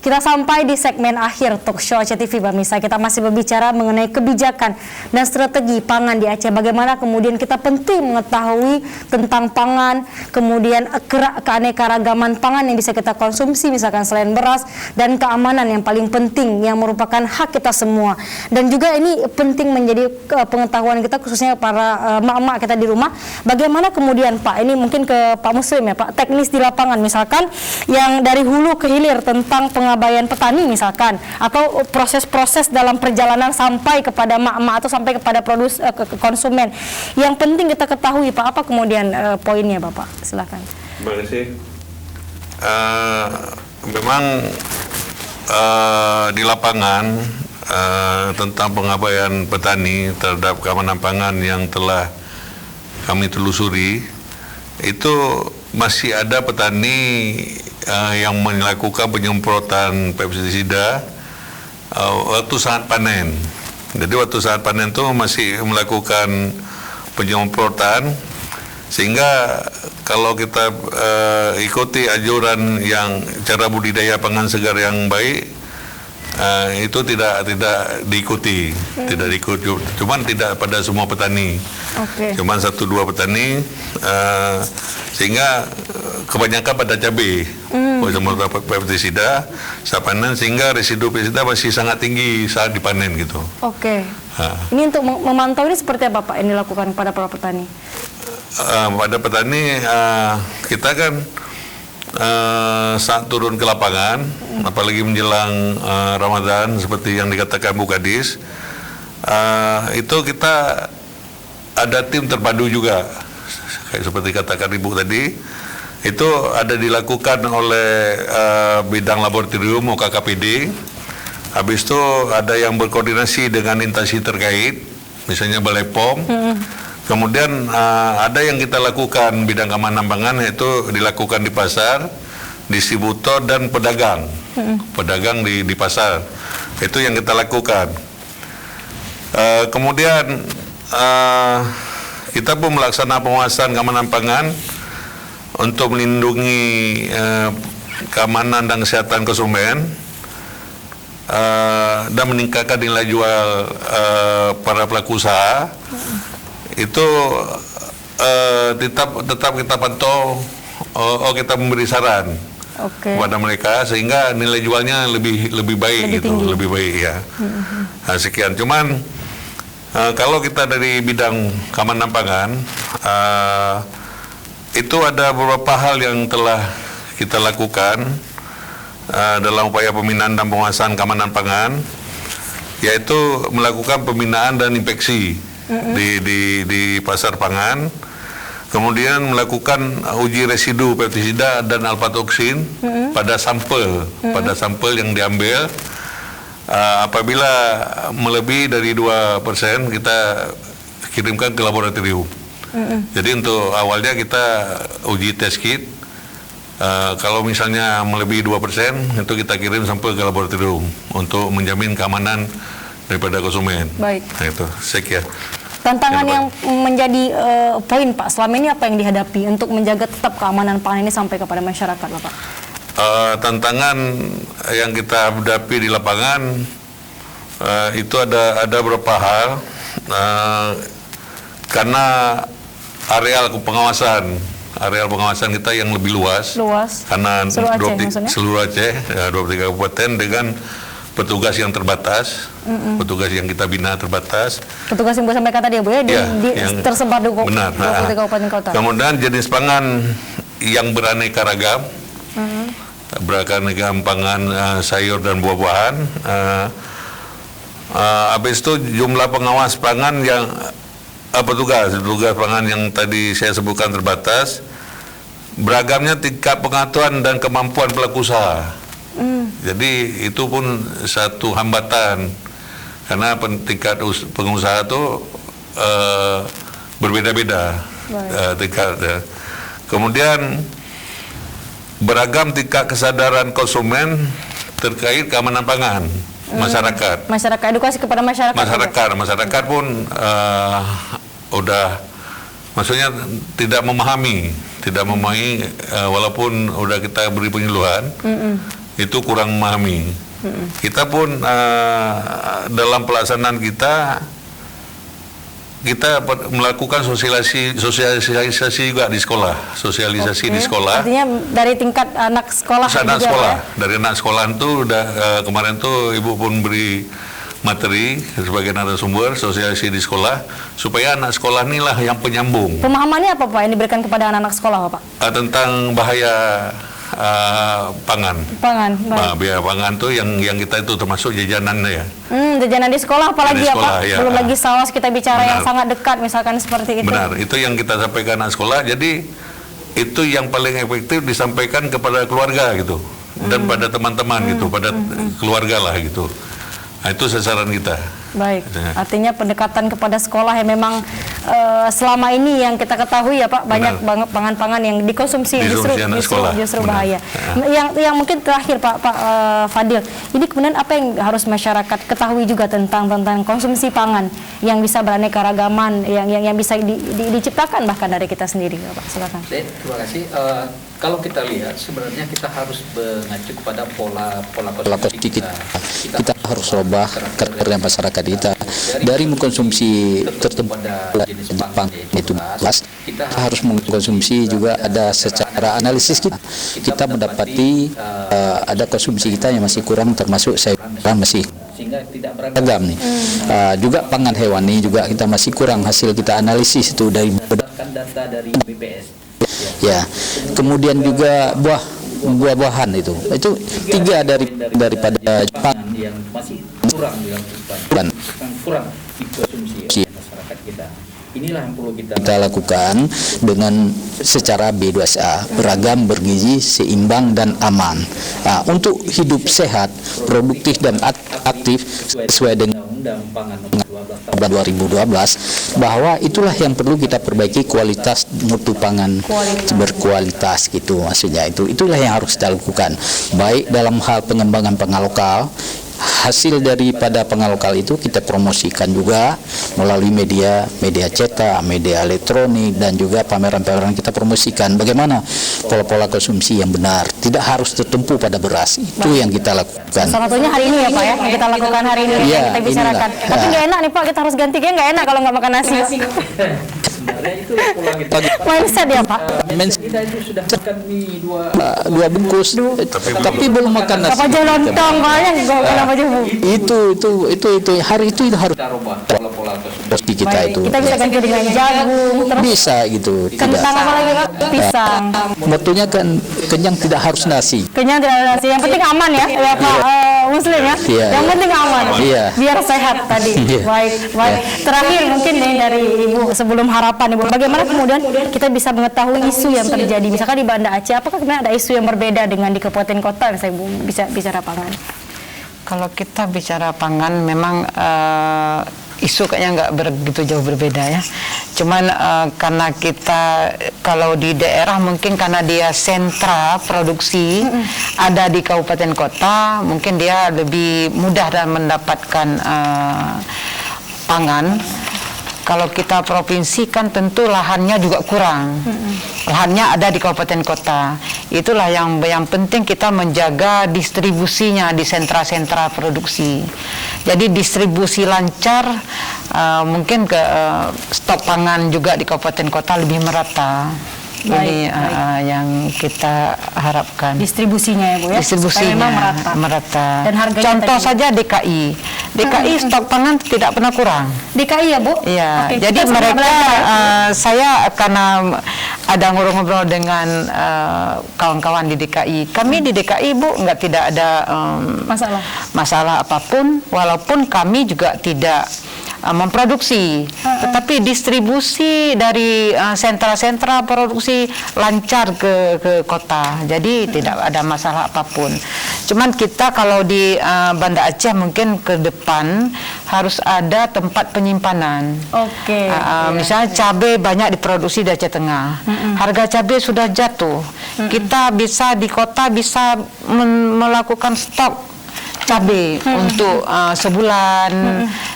Kita sampai di segmen akhir talk show Aceh TV, pemirsa. Kita masih berbicara mengenai kebijakan dan strategi pangan di Aceh. Bagaimana kemudian kita penting mengetahui tentang pangan, kemudian keanekaragaman pangan yang bisa kita konsumsi, misalkan selain beras, dan keamanan yang paling penting yang merupakan hak kita semua. Dan juga ini penting menjadi pengetahuan kita, khususnya para emak-emak kita di rumah. Bagaimana kemudian Pak, ini mungkin ke Pak Muslim ya Pak, teknis di lapangan misalkan yang dari hulu ke hilir tentang pengabaian petani misalkan, atau proses-proses dalam perjalanan sampai kepada emak-emak atau sampai kepada konsumen. Yang penting kita ketahui Pak, apa kemudian poinnya Bapak? Silakan. Terima kasih. Memang di lapangan tentang pengabaian petani terhadap keamanan pangan yang telah kami telusuri, itu masih ada petani yang melakukan penyemprotan pestisida waktu saat panen. Jadi waktu saat panen itu masih melakukan penyemprotan, sehingga kalau kita ikuti anjuran yang cara budidaya pangan segar yang baik, itu tidak diikuti, tidak diikuti. Cuman tidak pada semua petani, cuman 1-2 petani, sehingga kebanyakan pada cabai, pestisida saat panen, sehingga residu pestisida masih sangat tinggi saat dipanen gitu. Ini untuk memantau ini seperti apa Pak yang dilakukan pada para petani? Pada petani kita kan saat turun ke lapangan, apalagi menjelang Ramadan seperti yang dikatakan Bu Kadis, itu kita ada tim terpadu juga, kayak seperti katakan Ibu tadi, itu ada dilakukan oleh bidang laboratorium OKKPD. Habis itu ada yang berkoordinasi dengan instansi terkait, misalnya Balai POM. Kemudian ada yang kita lakukan bidang keamanan pangan, yaitu dilakukan di pasar, distributor dan pedagang, pedagang di pasar. Itu yang kita lakukan. Kemudian kita pun melaksanakan pengawasan keamanan pangan untuk melindungi keamanan dan kesehatan konsumen, dan meningkatkan nilai jual para pelaku usaha. Itu tetap kita pantau, kita memberi saran kepada mereka sehingga nilai jualnya lebih baik, lebih baik ya. Sekian. Cuman kalau kita dari bidang keamanan pangan, itu ada beberapa hal yang telah kita lakukan dalam upaya pembinaan dan penguasaan keamanan pangan, yaitu melakukan pembinaan dan inspeksi di pasar pangan, kemudian melakukan uji residu pestisida dan alfatoksin pada sampel yang diambil. Apabila melebihi dari 2%, kita kirimkan ke laboratorium. Jadi untuk awalnya kita uji test kit. Kalau misalnya melebihi 2%, itu kita kirim sampel ke laboratorium untuk menjamin keamanan daripada konsumen. Baik. Nah, itu sekian. Tantangan yang menjadi poin Pak, selama ini apa yang dihadapi untuk menjaga tetap keamanan pangan ini sampai kepada masyarakat Pak? Tantangan yang kita hadapi di lapangan itu ada beberapa hal, karena areal pengawasan kita yang lebih luas. Karena seluruh Aceh, 23 kabupaten dengan petugas yang terbatas, petugas yang kita bina terbatas. Petugas yang Bu sampaikan tadi ya Bu ya, tersebar di 23 kabupaten kota. Kemudian jenis pangan yang beraneka ragam, beraneka pangan, sayur dan buah-buahan. Habis itu jumlah pengawas pangan yang petugas pangan yang tadi saya sebutkan terbatas. Beragamnya tingkat pengetahuan dan kemampuan pelaku usaha. Jadi itu pun satu hambatan, karena tingkat pengusaha itu berbeda-beda tingkat. Kemudian beragam tingkat kesadaran konsumen terkait keamanan pangan. Masyarakat, edukasi kepada masyarakat pun udah, maksudnya tidak memahami walaupun udah kita beri penyuluhan, itu kurang memahami. Kita pun dalam pelaksanaan kita melakukan sosialisasi juga di sekolah, di sekolah. Artinya dari tingkat anak sekolah Anak juga, sekolah, ya? dari anak sekolah itu udah kemarin tuh Ibu pun beri materi sebagai narasumber sosialisasi di sekolah supaya anak sekolah inilah yang penyambung. Pemahamannya apa Pak yang diberikan kepada anak-anak sekolah Pak? Tentang bahaya pangan. Baik. Biaya pangan tuh yang kita itu termasuk jajanan ya. Jajanan di sekolah apalagi Di sekolah, ya Pak? ya. Belum lagi saus, kita bicara yang Benar. sangat dekat misalkan seperti itu. Benar, itu yang kita sampaikan anak sekolah. Jadi itu yang paling efektif disampaikan kepada keluarga gitu dan pada teman-teman gitu, pada keluarga lah gitu. Nah, itu sasaran kita. Baik, Ya. artinya pendekatan kepada sekolah yang memang selama ini yang kita ketahui ya Pak, banyak banget pangan-pangan yang dikonsumsi anak sekolah. justru Benar. bahaya. Yang mungkin terakhir Pak Fadil, ini kemudian apa yang harus masyarakat ketahui juga tentang konsumsi pangan yang bisa beraneka ragaman, yang bisa diciptakan bahkan dari kita sendiri, Pak. Silakan. Terima kasih. Kalau kita lihat sebenarnya kita harus mengacu kepada pola konsumsi kita. Kita harus rubah kerja masyarakat kita dari mengkonsumsi tertentu Jepang itu beras, kita harus mengkonsumsi juga ada secara analisis kita mendapati ada konsumsi kita yang masih kurang, termasuk sayuran masih sehingga tidak beragam nih. Juga pangan hewani juga kita masih kurang, hasil kita analisis itu dari berdasarkan data dari BPS. ya. Kemudian juga buah-buahan itu 3 daripada Jepang yang masih kurang dilakukan, kurang dikonsumsi oleh masyarakat kita. Inilah yang perlu kita lakukan dengan secara B2SA, beragam, bergizi, seimbang dan aman. Untuk hidup sehat, produktif dan aktif sesuai dengan Undang Pangan Nomor 12 Tahun 2012, bahwa itulah yang perlu kita perbaiki, kualitas mutu pangan berkualitas gitu, maksudnya itulah yang harus kita lakukan, baik dalam hal pengembangan pangan lokal. Hasil daripada pangan lokal itu kita promosikan juga melalui media cetak, media elektronik, dan juga pameran-pameran kita promosikan bagaimana pola-pola konsumsi yang benar, tidak harus tertumpu pada beras. Itu yang kita lakukan. Salah satunya hari ini ya Pak ya, yang kita lakukan hari ini, yang kita bicarakan. Tapi nggak enak nih Pak, kita harus ganti, kayaknya nggak enak kalau nggak makan nasi. sebenarnya itu pola kita. Mindset ya Pak. Kita itu sudah makan mie 2 bungkus, tapi belum makan nasi. Apa aja lontong banyak, kenapa aja Bu? Itu hari itu harus kita rubah pola-pola konsumsi. kita Baik, itu kita bisa ganti dengan jagung, terus bisa gitu, kentang apa lagi Pak? Pisang. motonya kan kenyang tidak harus nasi. Kenyang tidak ada nasi. Yang penting aman ya, ya Pak Muslim ya. Iya. Yang penting aman. Iya. Biar sehat tadi. Iya. Baik. Terakhir mungkin nih dari Ibu sebelum harapan Ibu, bagaimana kemudian kita bisa mengetahui isu yang terjadi misalkan di Banda Aceh, apakah kemudian ada isu yang berbeda dengan di kabupaten kota misalnya Ibu bisa bicara pangan? Kalau kita bicara pangan memang isu kayaknya nggak begitu jauh berbeda ya. Cuman karena kita kalau di daerah mungkin karena dia sentra produksi ada di kabupaten kota, mungkin dia lebih mudah dalam mendapatkan pangan. Kalau kita provinsi kan tentu lahannya juga kurang. Lahannya ada di kabupaten kota. Itulah yang penting kita menjaga distribusinya di sentra-sentra produksi. Jadi distribusi lancar, mungkin ke stok pangan juga di kabupaten kota lebih merata. Ini yang kita harapkan. Distribusinya ya Bu ya. Distribusinya supaya memang merata. Dan harganya contoh tadi. saja DKI. DKI stok pangan tidak pernah kurang. DKI ya Bu? Iya, Oke, jadi kita sama mereka belajar. saya karena ada ngobrol-ngobrol dengan kawan-kawan di DKI. Kami di DKI Bu tidak ada masalah apapun, walaupun kami juga tidak memproduksi, tetapi distribusi dari sentra-sentra produksi lancar ke kota, jadi tidak ada masalah apapun. Cuman kita kalau di Banda Aceh mungkin ke depan harus ada tempat penyimpanan. Oke. Misalnya cabai banyak diproduksi di Aceh Tengah, harga cabai sudah jatuh, kita bisa di kota bisa melakukan stok cabai untuk sebulan.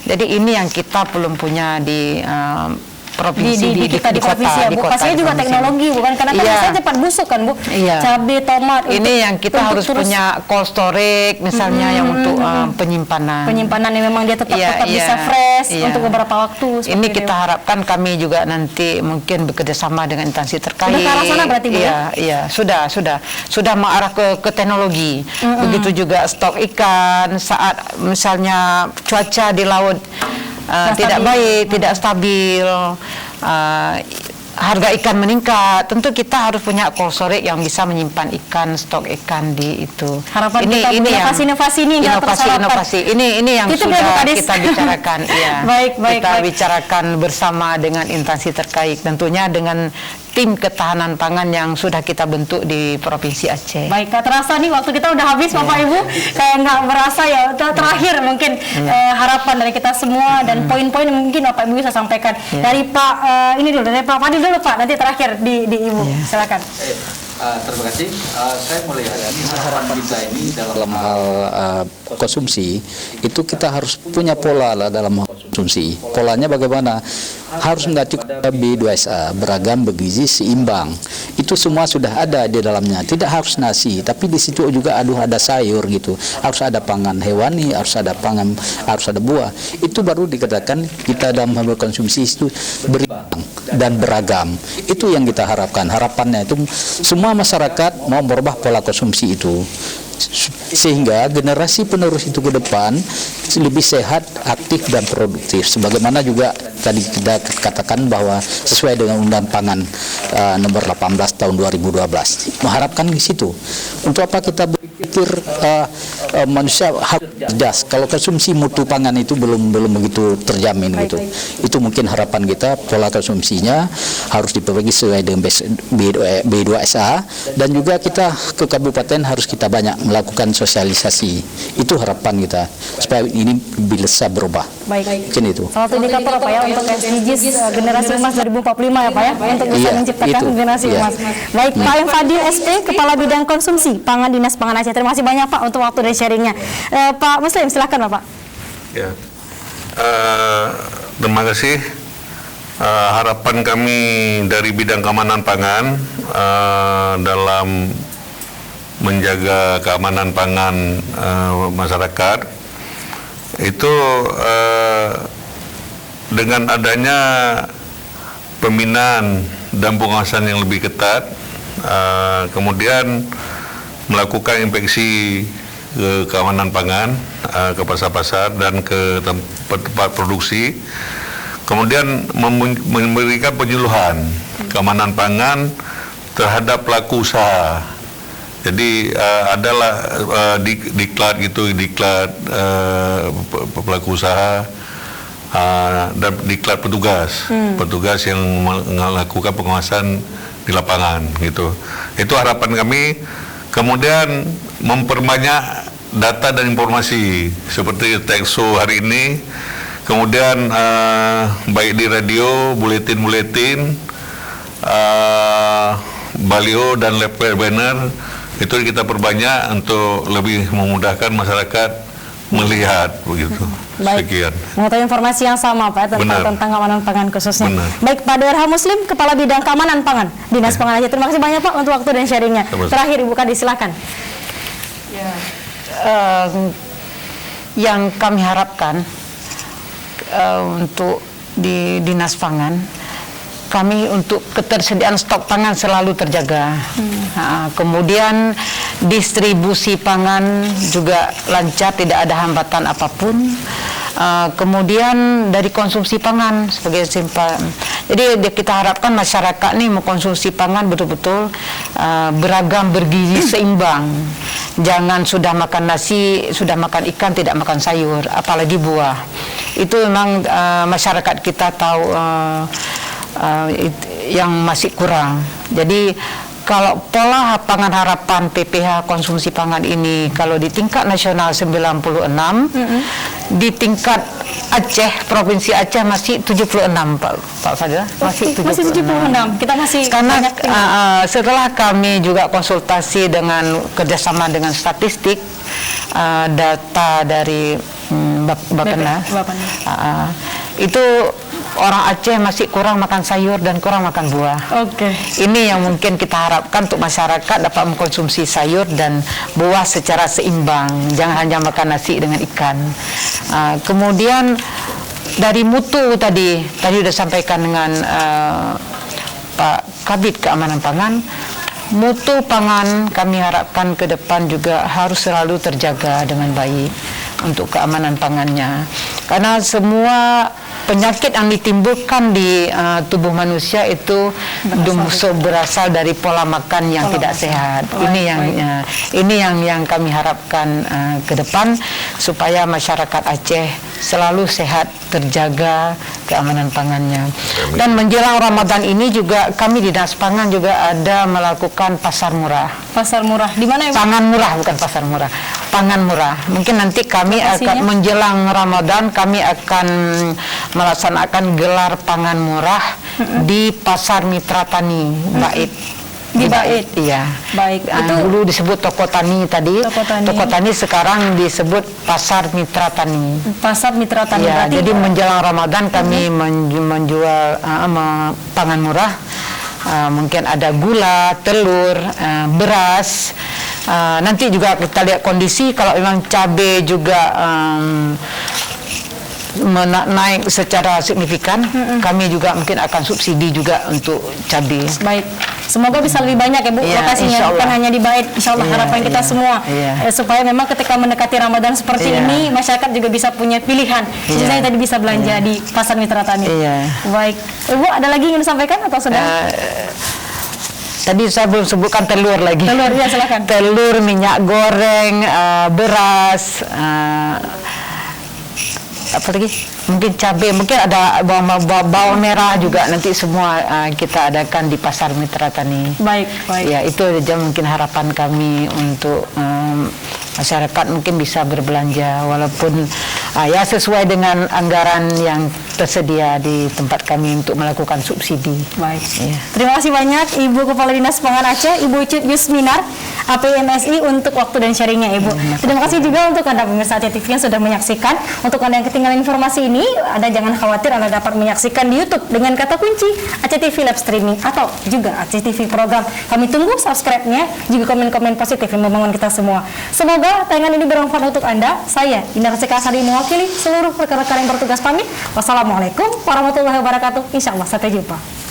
Jadi ini yang kita belum punya di provinsi di kita di provinsi ya, Bu. Pastinya juga teknologi, bukan karena kan Iya. biasanya cepat busuk kan, Bu. Iya. Cabai, tomat. Ini yang kita harus terus punya cold storage misalnya yang untuk penyimpanan. penyimpanan yang memang dia tetap Iya, bisa iya, fresh iya. untuk beberapa waktu. Ini seperti kita itu. harapkan kami juga nanti mungkin bekerjasama dengan instansi terkait. Sudah ke arah sana berarti, Bu, Iya, iya, sudah mengarah ke teknologi. Begitu juga stok ikan saat misalnya cuaca di laut tidak baik, tidak stabil. Harga ikan meningkat, tentu kita harus punya cold storage yang bisa menyimpan ikan, stok ikan di itu. Harapan kita punya inovasi-inovasi ini nggak tersalahkan. Inovasi ini yang Itu sudah dia, Bu Kadis. kita bicarakan, ya. Baik. Kita bicarakan bersama dengan instansi terkait, tentunya dengan tim ketahanan pangan yang sudah kita bentuk di Provinsi Aceh. Baik, tak terasa nih waktu kita udah habis, Bapak Ibu. Kayak nggak berasa ya. Terakhir mungkin harapan dari kita semua dan poin-poin yang mungkin Bapak Ibu bisa sampaikan dari Pak dari Pak Fadil dulu, Pak. Nanti terakhir di Ibu. Silakan. Terima kasih. Saya melihat harapan kita ini Dalam hal konsumsi itu kita harus punya pola lah dalam konsumsi. Polanya bagaimana? Harus mengacu B2SA, beragam, bergizi, seimbang. Itu semua sudah ada di dalamnya. Tidak harus nasi, tapi di situ juga ada sayur gitu. Harus ada pangan hewani, harus ada pangan, harus ada buah. Itu baru dikatakan kita dalam hal konsumsi itu berimbang dan beragam. Itu yang kita harapkan. Harapannya itu semua masyarakat mau merubah pola konsumsi itu, sehingga generasi penerus itu ke depan lebih sehat, aktif dan produktif. Sebagaimana juga tadi kita katakan bahwa sesuai dengan Undang Pangan nomor 18 tahun 2012 mengharapkan di situ. Untuk apa kita berpikir manusia harus cerdas kalau konsumsi mutu pangan itu belum begitu terjamin gitu. Itu mungkin harapan kita, pola konsumsinya harus diperbaiki sesuai dengan B2SA, dan juga kita ke kabupaten harus kita banyak melakukan sosialisasi. Itu harapan kita supaya ini bisa berubah. Baik. Mungkin itu. Salah satu indikator apa ya untuk SDGs generasi emas 2045 ya Pak ya, untuk bisa menciptakan itu. generasi Iya. emas. Baik, Pak M. Fadil SP, Kepala Bidang Konsumsi Pangan Dinas Pangan Aceh. Terima kasih banyak Pak untuk waktu dan sharingnya. Pak Muslim, silakan Bapak. Ya, terima kasih. Harapan kami dari bidang keamanan pangan dalam menjaga keamanan pangan masyarakat itu dengan adanya pembinaan dan pengawasan yang lebih ketat, kemudian melakukan inspeksi ke keamanan pangan ke pasar-pasar dan ke tempat produksi, kemudian memberikan penyuluhan keamanan pangan terhadap pelaku usaha. Jadi adalah diklat pelaku usaha dan diklat petugas yang melakukan pengawasan di lapangan gitu. Itu harapan kami. Kemudian memperbanyak data dan informasi seperti Texo hari ini, kemudian baik di radio, buletin-buletin, baliho dan leaflet banner itu kita perbanyak untuk lebih memudahkan masyarakat melihat begitu. Baik. Sekian. Mengetahui informasi yang sama Pak tentang keamanan pangan khususnya. Benar. Baik, Pak DRH Muslim, Kepala Bidang Keamanan Pangan Dinas Pangan Aceh. Terima kasih banyak Pak untuk waktu dan sharingnya. Terakhir Ibu Kadis, silakan. Yang kami harapkan untuk di Dinas Pangan, kami untuk ketersediaan stok pangan selalu terjaga. Kemudian distribusi pangan juga lancar, tidak ada hambatan apapun. Kemudian dari konsumsi pangan sebagai simpan. Jadi kita harapkan masyarakat nih mengkonsumsi pangan betul-betul beragam, bergizi, seimbang. Jangan sudah makan nasi, sudah makan ikan, tidak makan sayur, apalagi buah. Itu memang masyarakat kita tahu yang masih kurang. Jadi kalau pola pangan harapan PPH konsumsi pangan ini kalau di tingkat nasional 96, di tingkat Aceh, Provinsi Aceh masih 76 Pak Fadil, masih 76. Kita masih karena banyak setelah kami juga konsultasi dengan kerjasama dengan statistik data dari Bappenas, itu orang Aceh masih kurang makan sayur dan kurang makan buah. Oke. Ini yang mungkin kita harapkan untuk masyarakat dapat mengkonsumsi sayur dan buah secara seimbang, jangan hanya makan nasi dengan ikan. Kemudian dari mutu tadi sudah sampaikan dengan Pak Kabid Keamanan Pangan. Mutu pangan kami harapkan ke depan juga harus selalu terjaga dengan baik untuk keamanan pangannya, karena semua penyakit yang ditimbulkan di tubuh manusia itu berasal dari pola makan yang tidak sehat. Ini yang kami harapkan ke depan, supaya masyarakat Aceh selalu sehat, terjaga keamanan pangannya. Dan menjelang Ramadan ini juga kami di Dinas Pangan juga ada melakukan pasar murah. Pasar murah di mana ya, Bu? Pangan murah, bukan pasar murah, pangan murah. Mungkin nanti kami akan menjelang Ramadan kami akan melaksanakan gelar pangan murah di Pasar Mitra Tani Bait. Di Bait. Iya. Baik. Itu Dulu disebut Toko Tani tadi. Toko Tani sekarang disebut Pasar Mitra Tani. Pasar Mitra Tani. Ya, jadi menjelang Ramadan kami menjual pangan murah. Mungkin ada gula, telur, beras. Nanti juga kita lihat kondisi, kalau memang cabai juga naik secara signifikan, kami juga mungkin akan subsidi juga untuk cabai. Baik, semoga bisa lebih banyak ya Bu, lokasinya bukan hanya di Bait, insya Allah harapan kita semua supaya memang ketika mendekati Ramadan seperti ini masyarakat juga bisa punya pilihan, misalnya tadi bisa belanja di Pasar Mitra Tani. Baik, Ibu ada lagi yang ingin disampaikan atau sudah? Tadi saya belum sebutkan telur lagi. Telur, ya silakan. Telur, minyak goreng, beras, apa lagi? Mungkin cabai, mungkin ada bawang merah juga nanti semua kita adakan di Pasar Mitra Tani. Baik. Ya, itu saja mungkin harapan kami untuk masyarakat mungkin bisa berbelanja walaupun ya sesuai dengan anggaran yang tersedia di tempat kami untuk melakukan subsidi. Baik. Terima kasih banyak Ibu Kepala Dinas Pangan Aceh, Ibu Cut Yusminar, APMSI untuk waktu dan sharingnya Ibu. Terima kasih juga untuk Anda pemirsa Aceh TV yang sudah menyaksikan. Untuk Anda yang ketinggalan informasi ini, Anda jangan khawatir, Anda dapat menyaksikan di YouTube dengan kata kunci Aceh TV Live Streaming atau juga Aceh TV Program. Kami tunggu subscribe-nya, juga komen-komen positif yang membangun kita semua. Semoga tayangan ini bermanfaat untuk Anda. Saya Indra Sekasari mewakili seluruh rekan-rekan yang bertugas pamit. Wassalamualaikum warahmatullahi wabarakatuh. Insya Allah sampai jumpa.